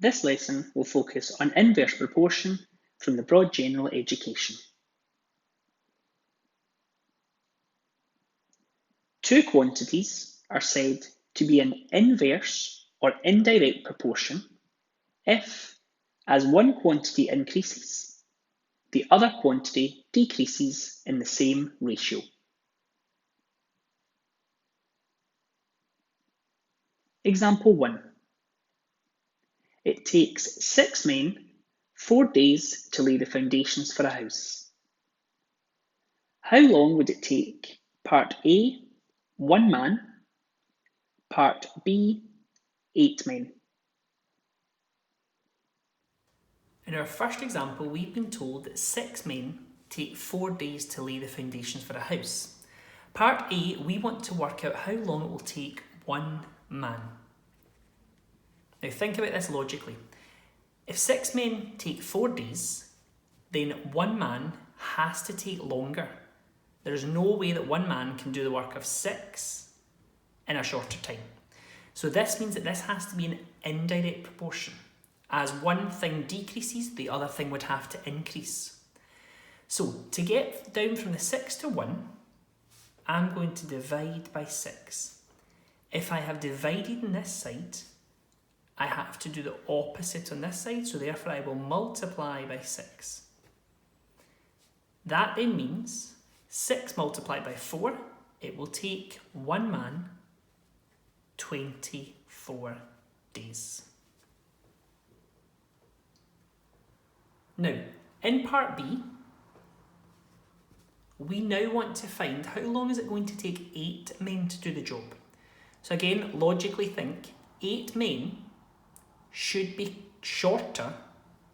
This lesson will focus on inverse proportion from the broad general education. Two quantities are said to be in inverse or indirect proportion if, as one quantity increases, the other quantity decreases in the same ratio. Example 1. It takes 6 men 4 days to lay the foundations for a house. How long would it take part A, 1 man, part B, 8 men? In our first example, we've been told that 6 men take 4 days to lay the foundations for a house. Part A, we want to work out how long it will take 1 man. Now think about this logically. If 6 men take 4 days, then 1 man has to take longer. There's no way that 1 man can do the work of 6 in a shorter time. So this means that this has to be an indirect proportion. As one thing decreases, the other thing would have to increase. So to get down from the 6 to 1, I'm going to divide by 6. If I have divided on this side, I have to do the opposite on this side, so therefore I will multiply by 6. That then means 6 multiplied by 4, it will take 1 man 24 days. Now, in part B, we now want to find how long is it going to take 8 men to do the job. So again, logically think 8 men should be shorter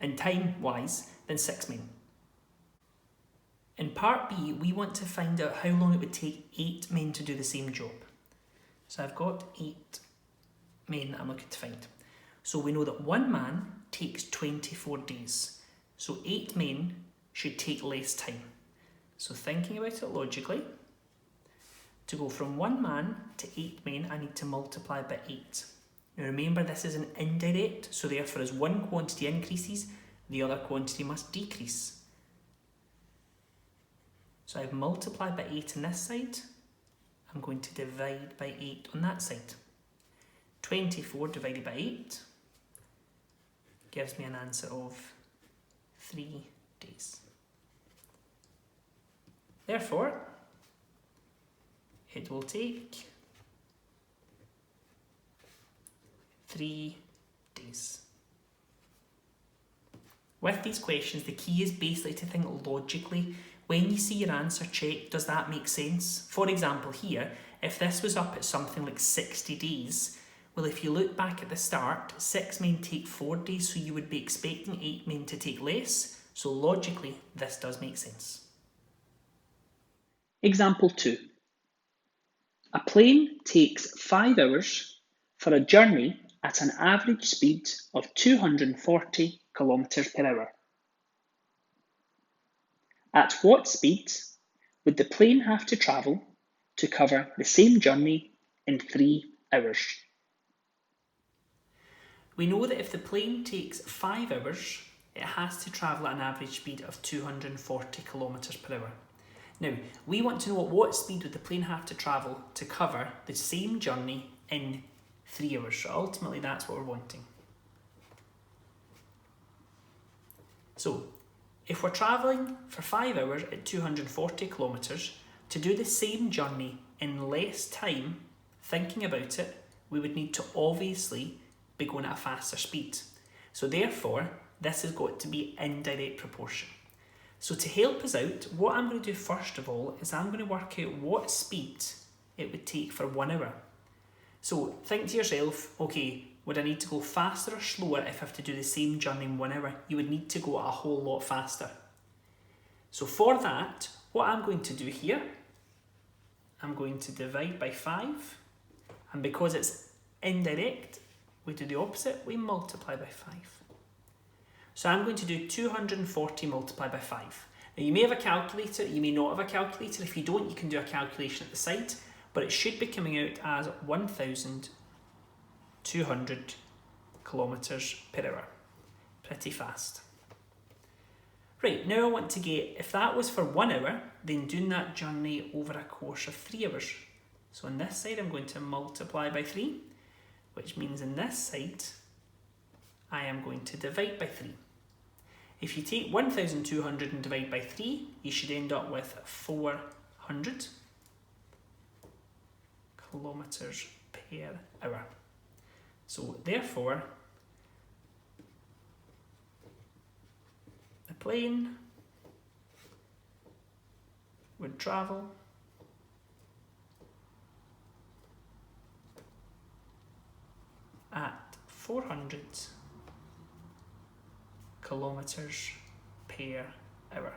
in time-wise than 6 men. In part B, we want to find out how long it would take 8 men to do the same job. So I've got 8 men that I'm looking to find. So we know that 1 man takes 24 days. So 8 men should take less time. So thinking about it logically, to go from 1 man to 8 men, I need to multiply by 8. Now remember, this is an indirect, so therefore as one quantity increases, the other quantity must decrease. So I've multiplied by 8 on this side. I'm going to divide by 8 on that side. 24 divided by 8 gives me an answer of 3 days. Therefore, it will take 3 days. With these questions, the key is basically to think logically. When you see your answer, check, does that make sense? For example here, if this was up at something like 60 days, well, if you look back at the start, 6 men take 4 days, so you would be expecting 8 men to take less. So logically, this does make sense. Example 2. A plane takes 5 hours for a journey at an average speed of 240 kilometers per hour. At what speed would the plane have to travel to cover the same journey in 3 hours? We know that if the plane takes 5 hours, it has to travel at an average speed of 240 kilometers per hour. Now, we want to know at what speed would the plane have to travel to cover the same journey in 3 hours. So ultimately, that's what we're wanting. So, if we're travelling for 5 hours at 240 kilometres, to do the same journey in less time, thinking about it, we would need to obviously be going at a faster speed. So therefore, this has got to be indirect proportion. So to help us out, what I'm going to do first of all is I'm going to work out what speed it would take for 1 hour. So think to yourself, okay, would I need to go faster or slower if I have to do the same journey in 1 hour? You would need to go a whole lot faster. So for that, what I'm going to do here, I'm going to divide by 5. And because it's indirect, we do the opposite, we multiply by 5. So I'm going to do 240 multiplied by 5. Now you may have a calculator, you may not have a calculator. If you don't, you can do a calculation at the side, but it should be coming out as 1,200 kilometres per hour. Pretty fast. Right, now I want to get, if that was for 1 hour, then doing that journey over a course of 3 hours. So on this side, I'm going to multiply by 3, which means on this side, I am going to divide by 3. If you take 1,200 and divide by 3, you should end up with 400 kilometres per hour. So therefore, the plane would travel at 400 kilometres per hour.